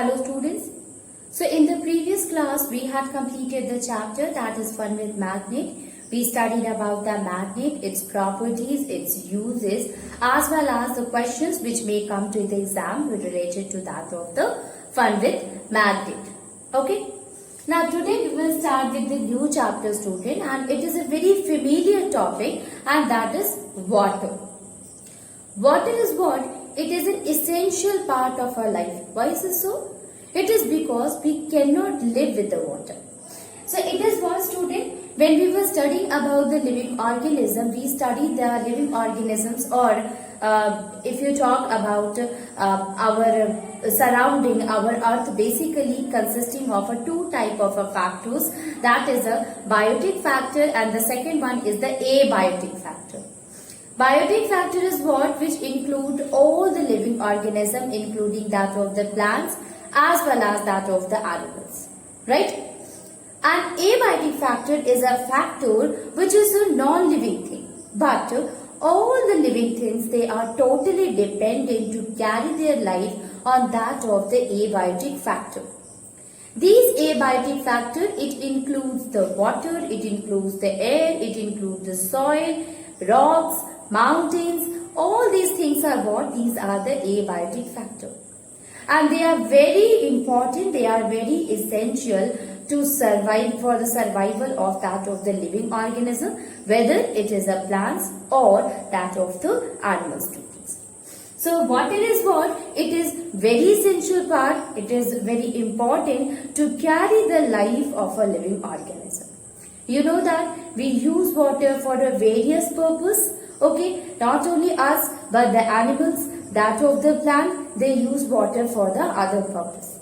Hello students. So in the previous class we had completed the chapter that is Fun with Magnet. We studied about the magnet, its properties, its uses, as well as the questions which may come to the exam related to that of the Fun with Magnet. Okay. Now today we will start with the new chapter student, and it is a very familiar topic, and that is water. Water is what? It is an essential part of our life. Why is it so? It is because we cannot live with the water. So it is what, student? When we were studying about the living organism, we studied the living organisms, or if you talk about our surrounding, our earth basically consisting of two type of factors. That is a biotic factor, and the second one is the abiotic factor. Biotic factor is what? Which include all the living organism, including that of the plants as well as that of the animals, right? And abiotic factor is a factor which is a non-living thing, but all the living things, they are totally dependent to carry their life on that of the abiotic factor. These abiotic factor, it includes the water, it includes the air, it includes the soil, rocks, mountains. All these things are what? These are the abiotic factor. And they are very important, they are very essential to survive, for the survival of that of the living organism, whether it is a plants or that of the animal students. So water is what? It is very essential part, it is very important to carry the life of a living organism. You know that we use water for a various purpose. Okay, not only us but the animals, that of the plant, they use water for the other purpose.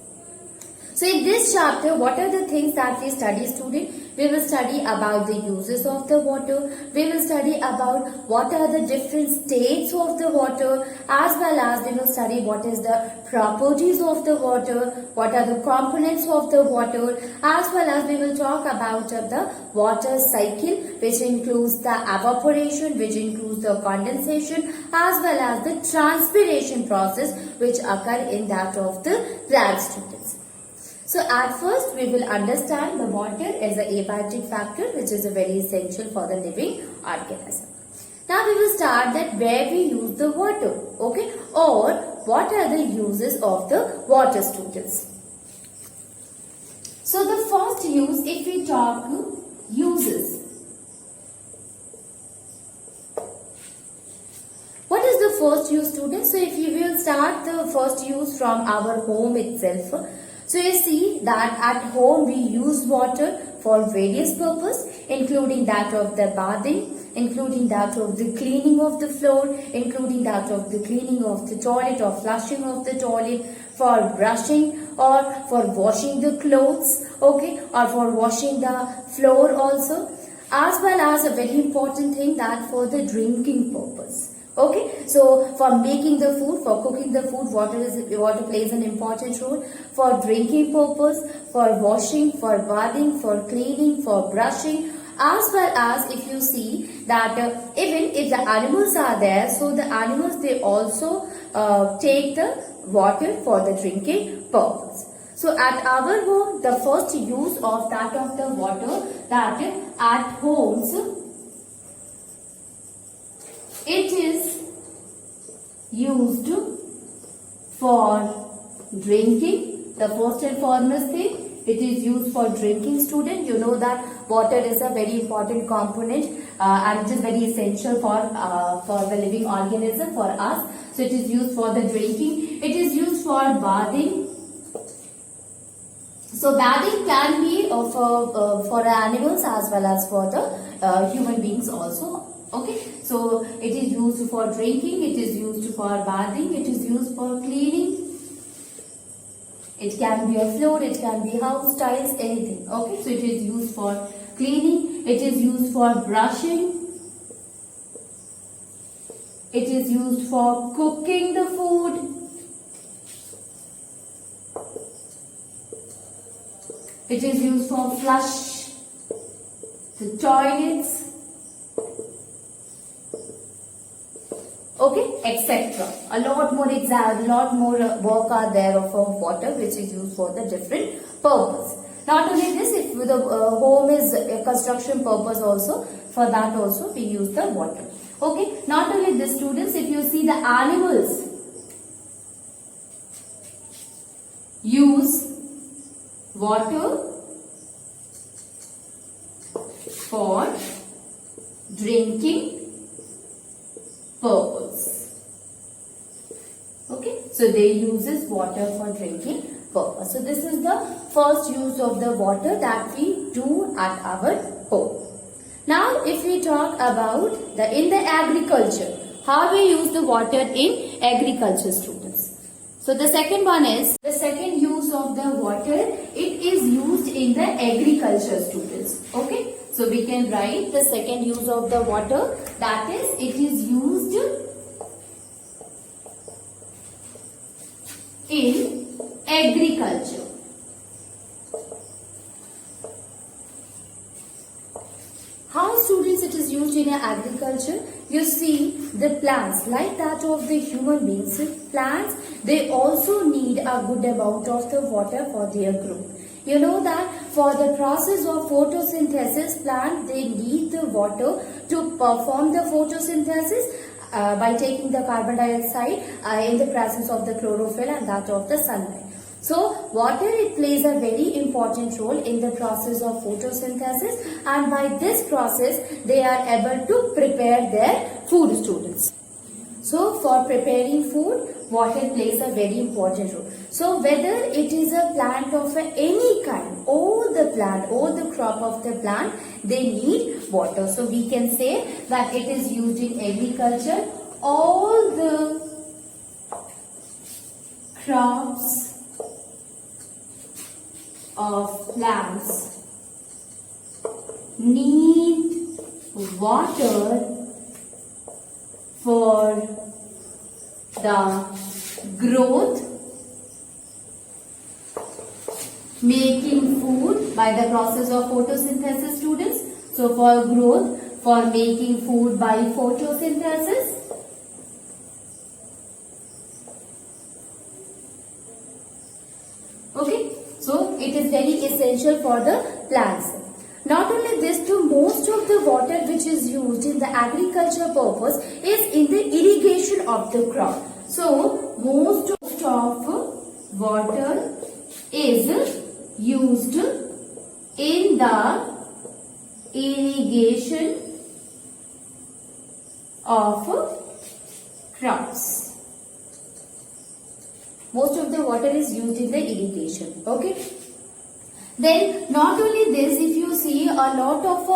So in this chapter, what are the things that we study, student? We will study about the uses of the water. We will study about what are the different states of the water, as well as we will study what is the properties of the water, what are the components of the water, as well as we will talk about the water cycle, which includes the evaporation, which includes the condensation, as well as the transpiration process which occur in that of the plant, students. So at first we will understand the water as a abiotic factor, which is a very essential for the living organism. Now we will start that where we use the water, okay, or what are the uses of the water, students. So the first use, if we talk uses. What is the first use, students? So if you will start the first use from our home itself. So you see that at home we use water for various purposes, including that of the bathing, including that of the cleaning of the floor, including that of the cleaning of the toilet or flushing of the toilet, for brushing or for washing the clothes, okay, or for washing the floor also, as well as a very important thing, that for the drinking purpose. Okay, so for making the food, for cooking the food, water plays an important role. For drinking purpose, for washing, for bathing, for cleaning, for brushing, as well as if you see that even if the animals are there, so the animals, they also take the water for the drinking purpose. So at our home, the first use of that of the water, that at homes, it is used for drinking. The first and foremost thing, it is used for drinking, student. You know that water is a very important component and it is very essential for the living organism, for us. So it is used for the drinking. It is used for bathing. So bathing can be for animals as well as for the human beings also. Okay, so it is used for drinking, it is used for bathing, it is used for cleaning. It can be a floor, it can be house, tiles, anything. Okay, so it is used for cleaning, it is used for brushing, it is used for cooking the food, it is used for flush the toilets. Okay, etc. A lot more work are there of water which is used for the different purpose. Not only this, if the home is a construction purpose also, for that also we use the water. Okay, not only this students, if you see the animals use water for drinking purpose. Okay, so they uses water for drinking purpose. So this is the first use of the water that we do at our home. Now if we talk about in the agriculture, how we use the water in agriculture students. So the second one is the second use of the water, it is used in the agriculture students. Okay, so we can write the second use of the water, that is it is used in agriculture. How students it is used in agriculture? You see the plants like that of the human beings. Plants, they also need a good amount of the water for their growth. You know that for the process of photosynthesis, plant they need the water to perform the photosynthesis by taking the carbon dioxide in the presence of the chlorophyll and that of the sunlight. So water, it plays a very important role in the process of photosynthesis, and by this process they are able to prepare their food students. So for preparing food, water plays a very important role. So whether it is a plant of any kind, all the crop of the plant, they need water. So we can say that it is used in agriculture. All the crops of plants need water for the growth, making food by the process of photosynthesis students. So for growth, for making food by photosynthesis. Okay, so it is very essential for the plants. Not only this, to most of the water which is used in the agriculture purpose is in the irrigation of the crop. So most of water is used in the irrigation of crops. Most of the water is used in the irrigation. Okay. Then not only this, if you see, a lot of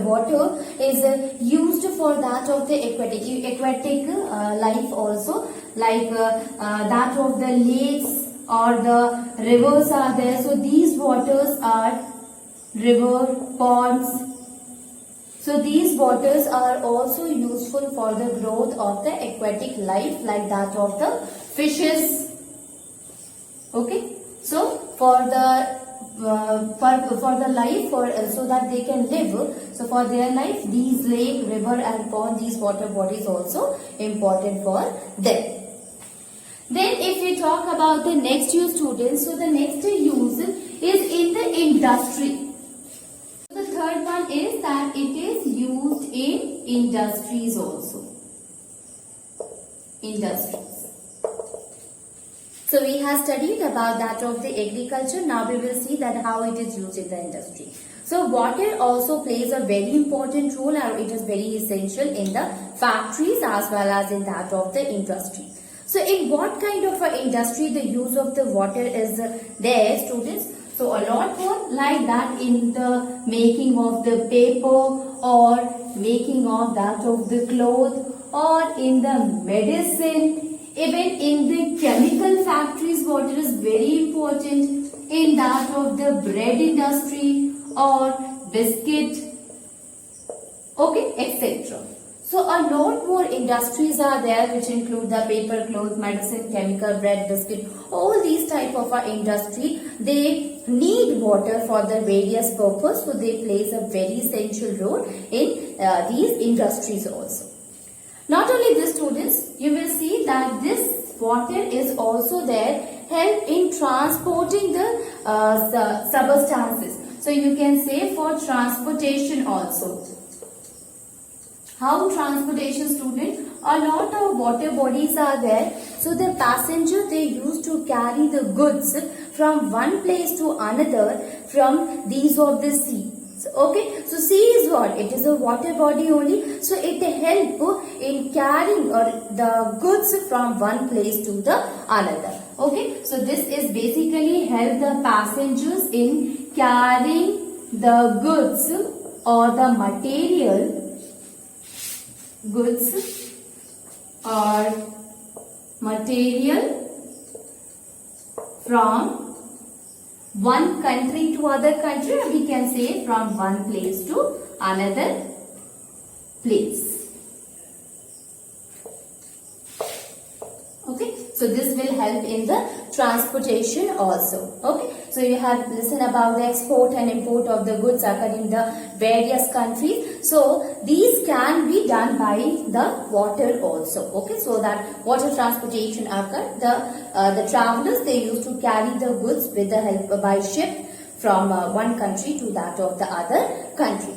water is used for that of the aquatic life also, like that of the lakes or the rivers are there. So these waters are river, ponds. So these waters are also useful for the growth of the aquatic life, like that of the fishes. Okay, so for the life, so that they can live, so for their life, these lake, river and pond, these water bodies also important for them. Then if we talk about the next use students, so the next use is in the industry. The third one is that it is used in industries also. Industries. So we have studied about that of the agriculture. Now we will see that how it is used in the industry. So water also plays a very important role, and it is very essential in the factories as well as in that of the industry. So in what kind of a industry the use of the water is there, students? So a lot more like that in the making of the paper or making of that of the cloth or in the medicine. Even in the chemical factories, water is very important. In that of the bread industry or biscuit, okay, etc. So a lot more industries are there which include the paper, cloth, medicine, chemical, bread, biscuit. All these type of industry, they need water for the various purpose. So they plays a very essential role in these industries also. Not only this, students, you will see that this water is also there help in transporting the substances. So you can say for transportation also. How transportation, student? A lot of water bodies are there. So the passenger, they used to carry the goods from one place to another from these of the sea. Okay, so sea is what? It is a water body only. So it help in carrying the goods from one place to the another. Okay, so this is basically help the passengers in carrying the goods or the material goods or material from one country to other country, or we can say from one place to another place. Okay, so this will help in the transportation also. Okay, so you have listened about the export and import of the goods occurring in the various countries. So these can be done by the water also. Okay, so that water transportation occur. The travelers, they used to carry the goods with the help by ship from one country to that of the other country.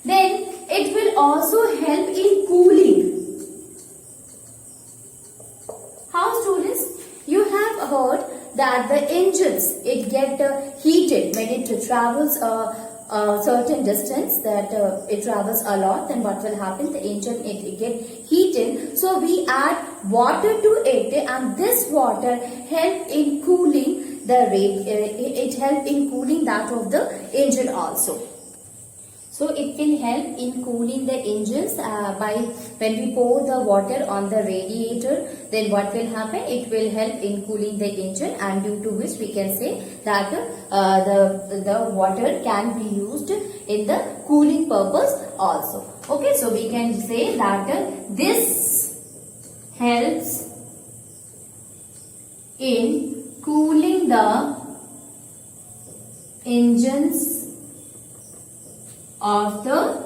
Then it will also help in cooling. How, students? You have heard that the engines, it get heated when it travels a certain distance, that it travels a lot. Then what will happen? The engine, it get heated. So we add water to it, and this water help in cooling the rate. It help in cooling that of the engine also. So it will help in cooling the engines by when we pour the water on the radiator. Then what will happen? It will help in cooling the engine, and due to which we can say that the water can be used in the cooling purpose also. Okay, so we can say that this helps in cooling the engines of the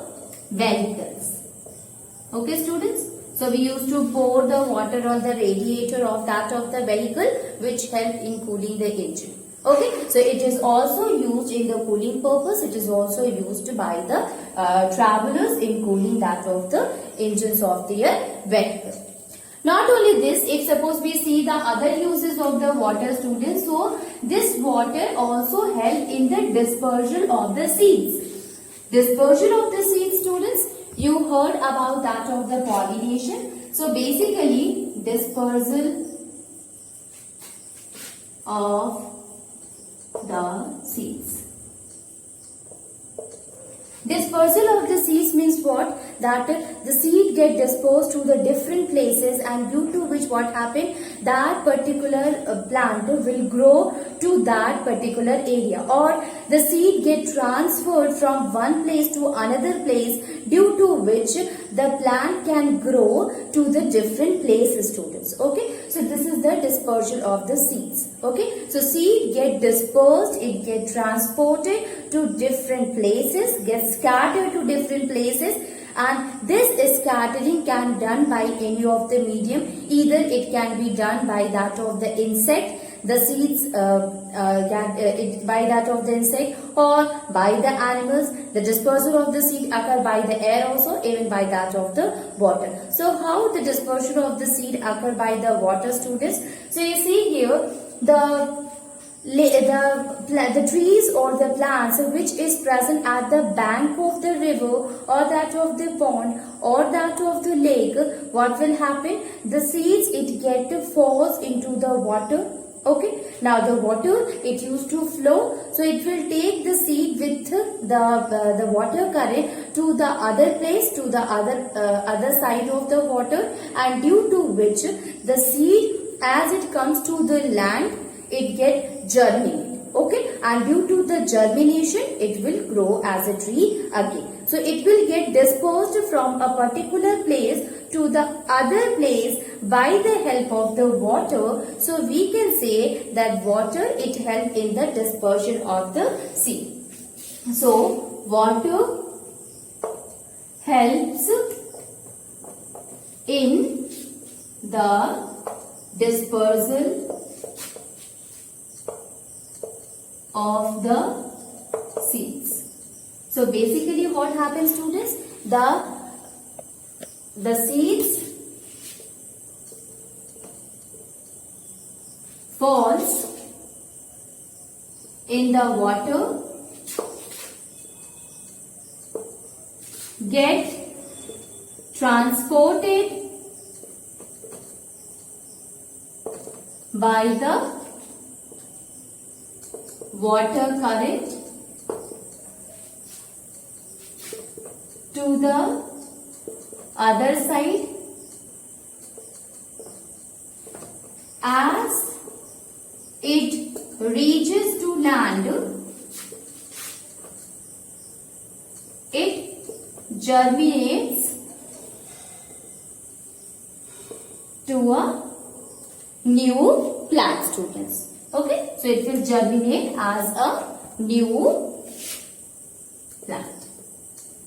vehicles. Okay, students? So we used to pour the water on the radiator of that of the vehicle, which help in cooling the engine. Okay, so it is also used in the cooling purpose. It is also used by the travelers in cooling that of the engines of their vehicle. Not only this, if suppose we see the other uses of the water, students, so this water also help in the dispersal of the seeds. Dispersion of the seeds, students, you heard about that of the pollination. So basically, dispersal of the seeds. Dispersal of the seeds means what? That the seed get dispersed to the different places, and due to which what happened, that particular plant will grow to that particular area, or the seed get transferred from one place to another place, due to which the plant can grow to the different places, students. Okay, so this is the dispersal of the seeds. Okay, so seed get dispersed, it get transported to different places, get scattered to different places, and this scattering can be done by any of the medium. Either it can be done by that of the insect, the seeds by that of the insect, or by the animals. The dispersal of the seed occur by the air also, even by that of the water. So how the dispersal of the seed occur by the water, students? So you see here the trees or the plants which is present at the bank of the river or that of the pond or that of the lake, what will happen? The seeds, it get falls into the water. Okay, now the water, it used to flow, so it will take the seed with the water current to the other place, to the other side of the water, and due to which the seed, as it comes to the land, it get germinated. Okay, and due to the germination, it will grow as a tree again. So it will get dispersed from a particular place to the other place by the help of the water. So we can say that water, it helps in the dispersion of the seed. So water helps in the dispersal of the seeds. So basically what happens, students? The seeds falls in the water, get transported by the water current to the other side. As it reaches to land, it germinates to a new plant, students. Okay, so it will germinate as a new plant.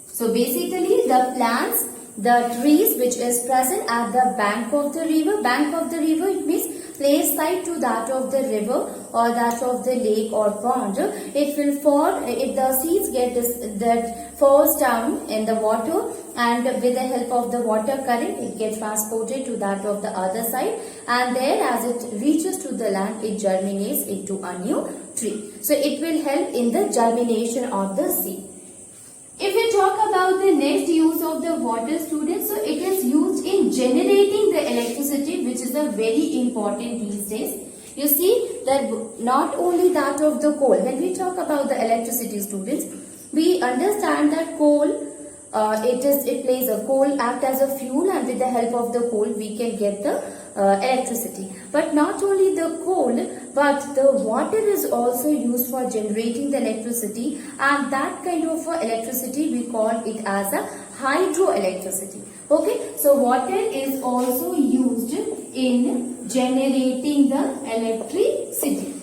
So basically the plants, the trees which is present at the bank of the river it means place side to that of the river or that of the lake or pond, it will fall, if the seeds get that falls down in the water, and with the help of the water current it gets transported to that of the other side, and there as it reaches to the land it germinates into a new tree. So it will help in the germination of the seed. If we talk about the next use of the water, students, so it is used in generating the electricity, which is a very important these days. You see that not only that of the coal, when we talk about the electricity, students, we understand that coal, it plays a coal act as a fuel, and with the help of the coal we can get the electricity. But not only the coal, but the water is also used for generating the electricity, and that kind of electricity we call it as a hydroelectricity. Okay, so water is also used in generating the electricity.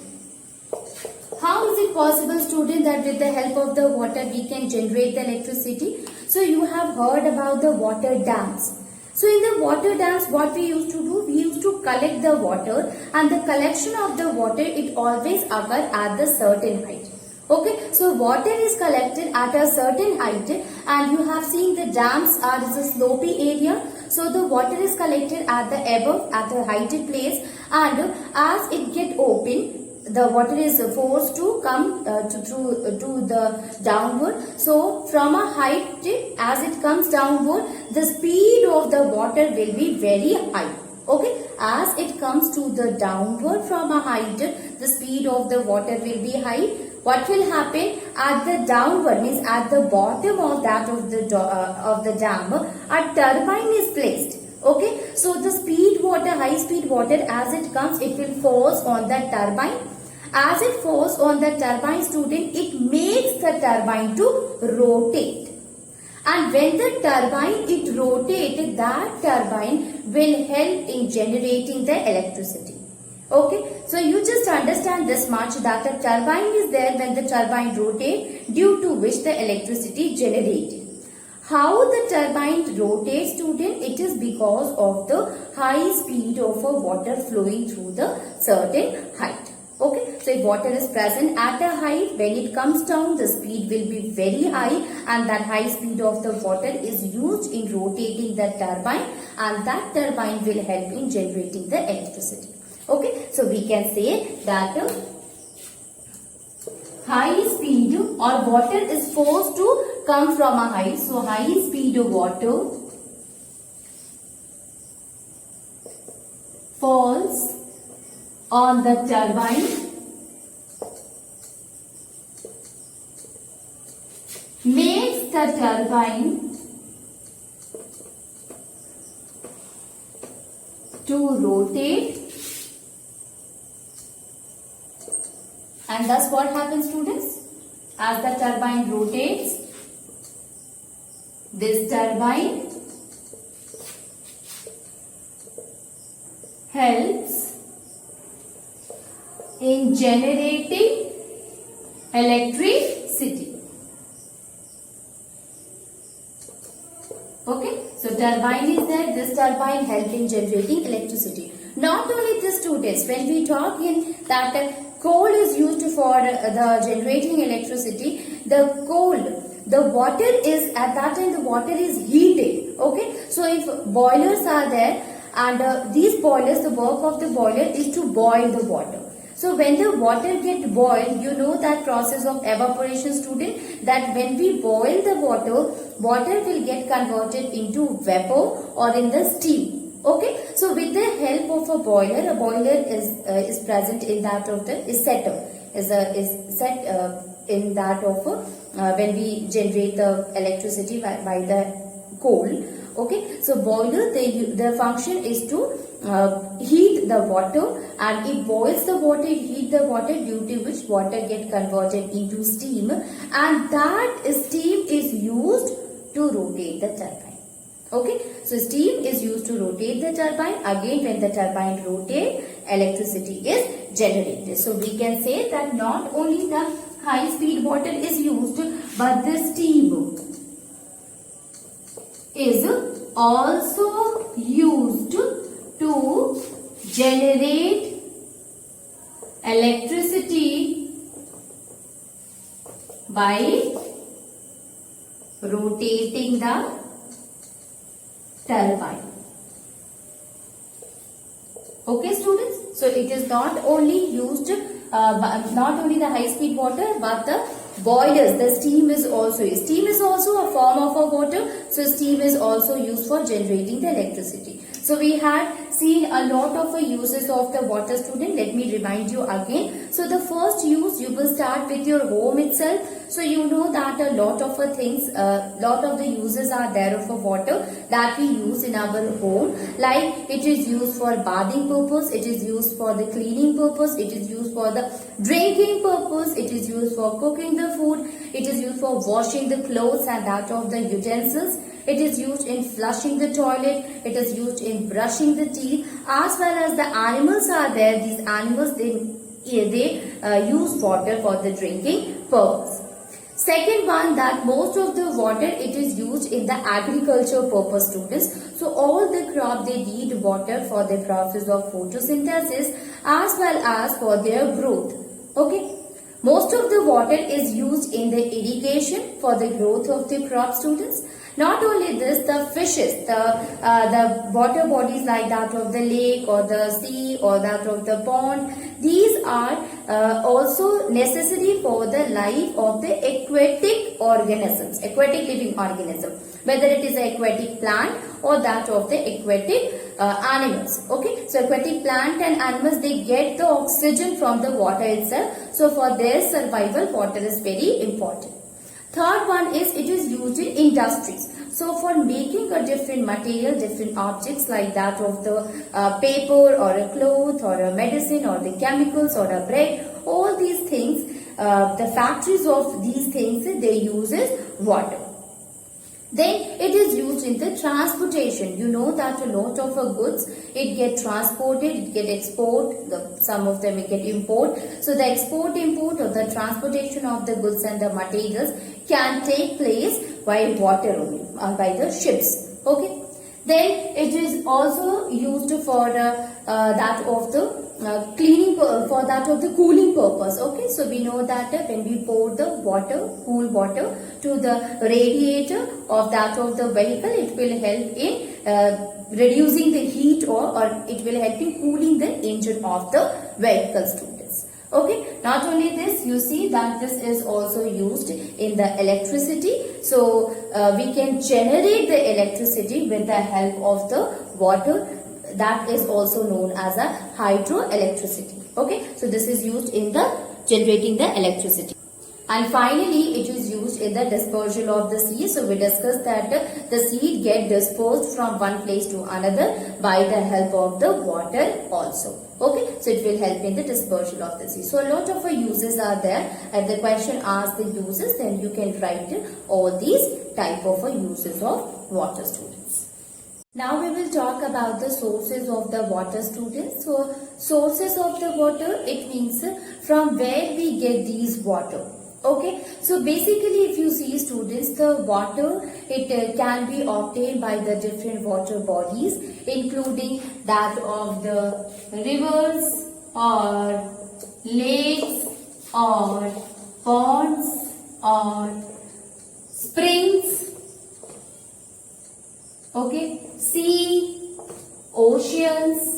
How is it possible, student, that with the help of the water we can generate the electricity? So you have heard about the water dams. So in the water dams, what we used to do, we used to collect the water, and the collection of the water, it always occur at the certain height. Okay, so water is collected at a certain height, and you have seen the dams are a slopy area. So the water is collected at the above, at a heighted place, and as it get open, the water is forced to come to the downward. So from a height, as it comes downward, the speed of the water will be very high. Okay, as it comes to the downward from a height, the speed of the water will be high. What will happen at the downward, means at the bottom of that of the dam, a turbine is placed. Okay, so the speed water, high speed water, as it comes, it will force on the turbine. As it force on the turbine, student, it makes the turbine to rotate. And when the turbine it rotates, that turbine will help in generating the electricity. Okay, so you just understand this much, that a turbine is there when the turbine rotates, due to which the electricity generated. How the turbine rotates, student? It is because of the high speed of a water flowing through the certain height. Okay, so if water is present at a height, when it comes down, the speed will be very high, and that high speed of the water is used in rotating the turbine, and that turbine will help in generating the electricity. Okay, so we can say that high speed or water is forced to come from a height. So high speed water falls on the turbine, makes the turbine to rotate, and thus what happens, students? As the turbine rotates, this turbine helps in generating electricity. Okay, So turbine is there. This turbine helps in generating electricity. Not only this, students, when we talk in that coal is used for the generating electricity, the coal, the water is at that time the water is heated. Okay, so if boilers are there and these boilers, the work of the boiler is to boil the water. So when the water get boiled, you know that process of evaporation, student, that when we boil the water, water will get converted into vapor or in the steam. Okay, so with the help of a boiler is present in that of the is set in that of when we generate the electricity by the coal. Okay, so boiler, the function is to heat the water, and it boils the water, it heat the water, due to which water get converted into steam, and that steam is used to rotate the turbine. Okay, so steam is used to rotate the turbine. Again, when the turbine rotates, electricity is generated. So we can say that not only the high speed water is used, but the steam is also used to generate electricity by rotating the turbine. Okay, students, so it is not only used not only the high speed water, but the boilers, the steam is also used. Steam is also a form of a water, so steam is also used for generating the electricity. So we had seen a lot of uses of the water, student. Let me remind you again. So the first use, you will start with your home itself. So you know that a lot of things, lot of the uses are there of water that we use in our home. Like it is used for bathing purpose, it is used for the cleaning purpose, it is used for the drinking purpose, it is used for cooking the food, it is used for washing the clothes and that of the utensils. It is used in flushing the toilet, it is used in brushing the teeth, as well as the animals are there. These animals, they use water for the drinking purpose. Second one, that most of the water, it is used in the agriculture purpose, students. So all the crop, they need water for the process of photosynthesis as well as for their growth. Okay. Most of the water is used in the irrigation for the growth of the crop, students. Not only this, the fishes, the water bodies like that of the lake or the sea or that of the pond, these are also necessary for the life of the aquatic organisms, aquatic living organism, whether it is an aquatic plant or that of the aquatic animals. Okay, so aquatic plant and animals, they get the oxygen from the water itself. So for their survival, water is very important. Third one is, it is used in industries. So for making a different material, different objects like that of the paper or a cloth or a medicine or the chemicals or a bread, all these things, the factories of these things, they uses water. Then it is used in the transportation. You know that a lot of goods, it get transported, it get export, some of them it get import. So the export import or the transportation of the goods and the materials can take place by water only, by the ships. Okay. Then it is also used for that of the cleaning, for that of the cooling purpose. Okay, so we know that when we pour the water, cool water to the radiator of that of the vehicle, it will help in reducing the heat or it will help in cooling the engine of the vehicle, students. Okay, not only this, you see that this is also used in the electricity. So we can generate the electricity with the help of the water. That is also known as a hydroelectricity. Okay, so this is used in the generating the electricity. And finally, it is used in the dispersal of the seed. So we discussed that the seed get dispersed from one place to another by the help of the water also. Okay, so it will help in the dispersal of the seed. So a lot of uses are there. And the question asks the uses, then you can write all these type of uses of water, students. Now we will talk about the sources of the water, students. So sources of the water, it means from where we get these water. Okay, so basically if you see students, the water, it can be obtained by the different water bodies, including that of the rivers or lakes or ponds or springs, okay, sea, oceans.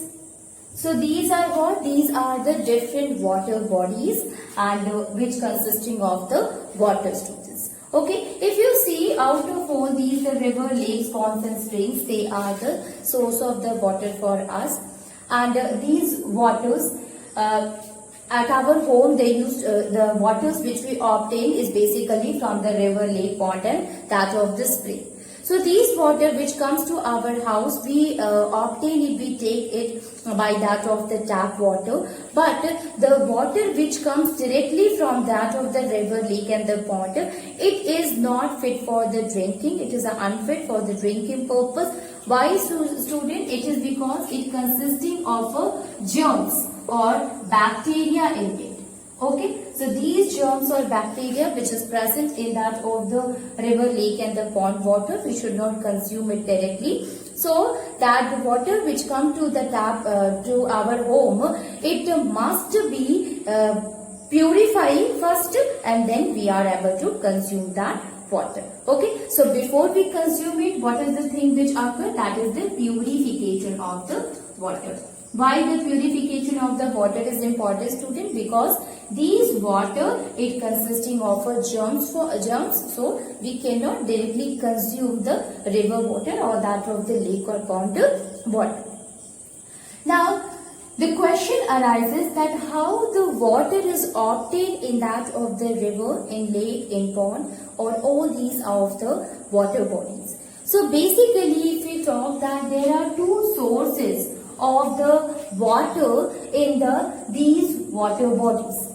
So these are what? These are the different water bodies and which consisting of the water, students. Okay, if you see out of all these, the river, lakes, ponds and springs, they are the source of the water for us. And these waters, at our home, they use the waters which we obtain is basically from the river, lake, pond and that of the spring. So these water which comes to our house, we obtain it, we take it by that of the tap water. But the water which comes directly from that of the river, lake and the pond, it is not fit for the drinking. It is unfit for the drinking purpose. Why, student? It is because it consisting of germs or bacteria in it. Okay, so these germs or bacteria which is present in that of the river, lake and the pond water, we should not consume it directly. So that the water which come to the tap to our home, it must be purifying first and then we are able to consume that water. Okay, so before we consume it, what is the thing which occurs? That is the purification of the water. Why the purification of the water is important, student? Because these water, it consisting of germs, so we cannot directly consume the river water or that of the lake or pond water. Now, the question arises that how the water is obtained in that of the river, in lake, in pond, or all these of the water bodies. So basically, if we talk that there are two sources of the water in these water bodies.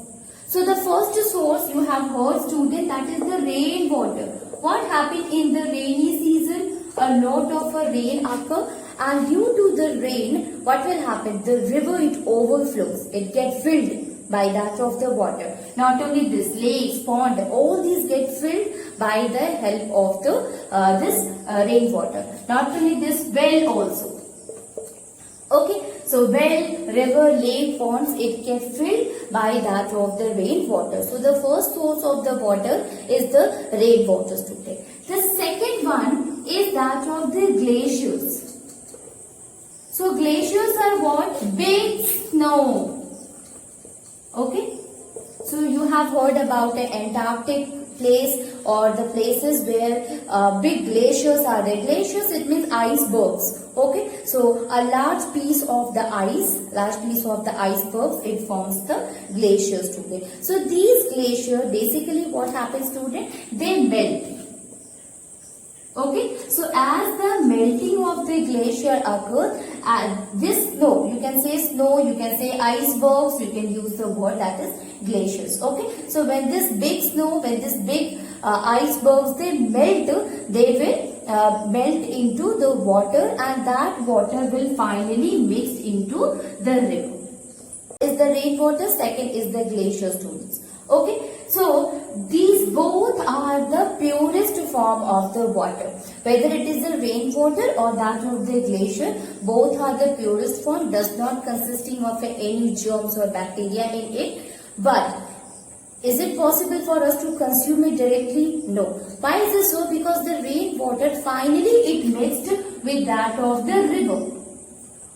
So the first source you have heard, student, that is the rain water. What happened in the rainy season? A lot of rain occur, and due to the rain, what will happen? The river, it overflows. It gets filled by that of the water. Not only this, lakes, pond, all these get filled by the help of the this rainwater. Not only this, well also. Okay, so well, river, lake, ponds, it gets filled by that of the rainwater. So the first source of the water is the rainwater, student. The second one is that of the glaciers. So glaciers are what? Big snow. Okay, so you have heard about the Antarctic place or the places where big glaciers are there. Glaciers, it means icebergs. Okay, so a large piece of the icebergs, it forms the glaciers, student. So these glaciers, basically what happens, student? They melt. Okay, so as the melting of the glacier occurs, this snow, you can say snow, you can say icebergs, you can use the word that is glaciers. Okay, so when this big snow, when this big icebergs, they melt, they will melt into the water and that water will finally mix into the river. Is the rainwater, second is the glacier, students. Okay, so these both are the purest form of the water. Whether it is the rainwater or that of the glacier, both are the purest form, does not consisting of any germs or bacteria in it. But is it possible for us to consume it directly? No. Why is this so? Because the rainwater finally it mixed with that of the river.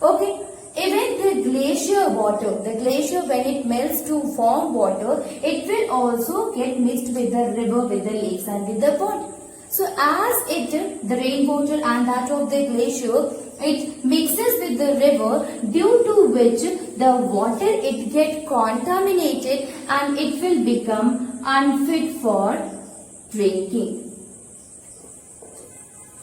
Okay. Even the glacier water, the glacier when it melts to form water, it will also get mixed with the river, with the lakes and with the pond. So as the rainwater and that of the glacier, it mixes with the river, due to which the water it get contaminated and it will become unfit for drinking.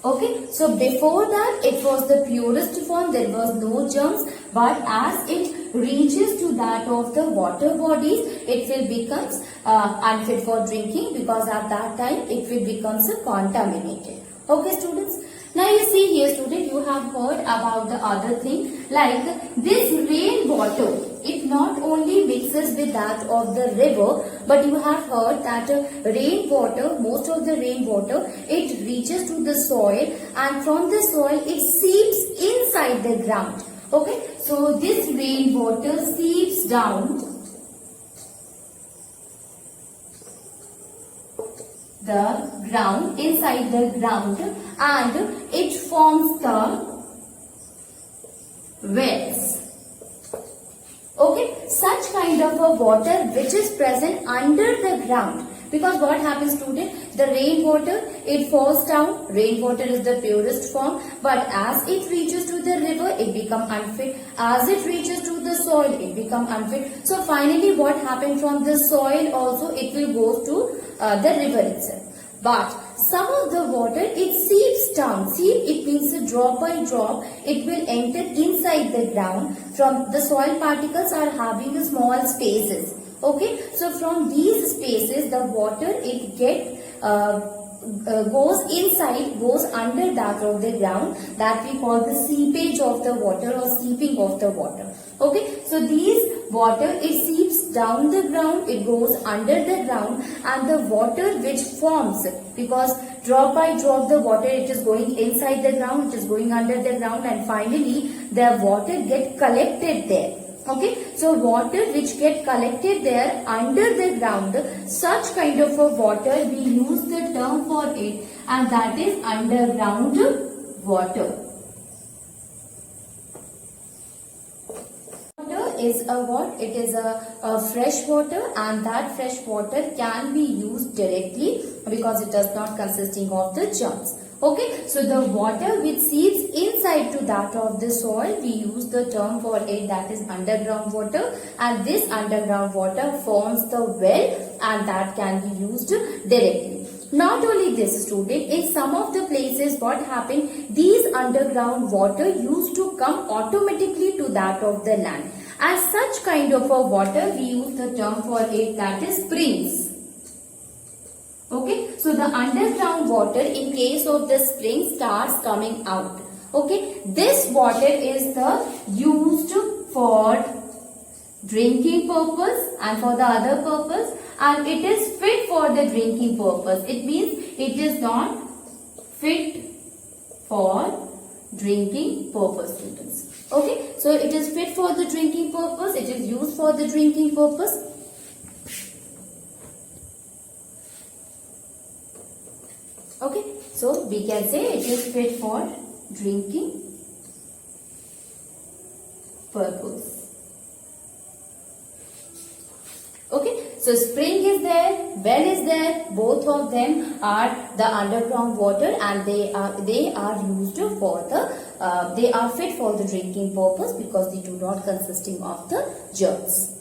Okay, so before that it was the purest form, there was no germs, but as it reaches to that of the water bodies, it will becomes unfit for drinking because at that time it will becomes contaminated. Okay, students. Now you see here, student, you have heard about the other thing like this rainwater. It not only mixes with that of the river, but you have heard that rainwater, most of the rainwater, it reaches to the soil, and from the soil it seeps inside the ground. Okay, so this rainwater seeps down the ground, inside the ground, and it forms the wells. Okay, such kind of a water which is present under the ground. Because what happens, student, the rainwater, it falls down. Rainwater is the purest form, but as it reaches to the river, it becomes unfit. As it reaches to the soil, it becomes unfit. So finally what happens, from the soil also it will go to the river itself. But some of the water, it seeps down. Seep, it means drop by drop, it will enter inside the ground. From the soil particles are having small spaces. Okay, so from these spaces the water, it goes inside, goes under that of the ground, that we call the seepage of the water or seeping of the water. Okay, so these water, it seeps down the ground, it goes under the ground, and the water which forms, because drop by drop the water, it is going inside the ground, it is going under the ground, and finally the water get collected there. Okay, so water which get collected there under the ground, such kind of a water, we use the term for it, and that is underground water. Water is a what? It is a fresh water, and that fresh water can be used directly because it does not consisting of the germs. Okay, so the water which seeps inside to that of the soil, we use the term for it, that is underground water, and this underground water forms the well, and that can be used directly. Not only this, student, in some of the places what happened, these underground water used to come automatically to that of the land. As such kind of a water, we use the term for it, that is springs. Okay, so the underground water, in case of the spring, starts coming out. Okay, this water is the used for drinking purpose and for the other purpose, and it is fit for the drinking purpose. It means it is not fit for drinking purpose, students. Okay, so it is fit for the drinking purpose, it is used for the drinking purpose. Okay, so we can say it is fit for drinking purpose. Okay, so spring is there, well is there, both of them are the underground water, and they are used for the they are fit for the drinking purpose because they do not consisting of the germs.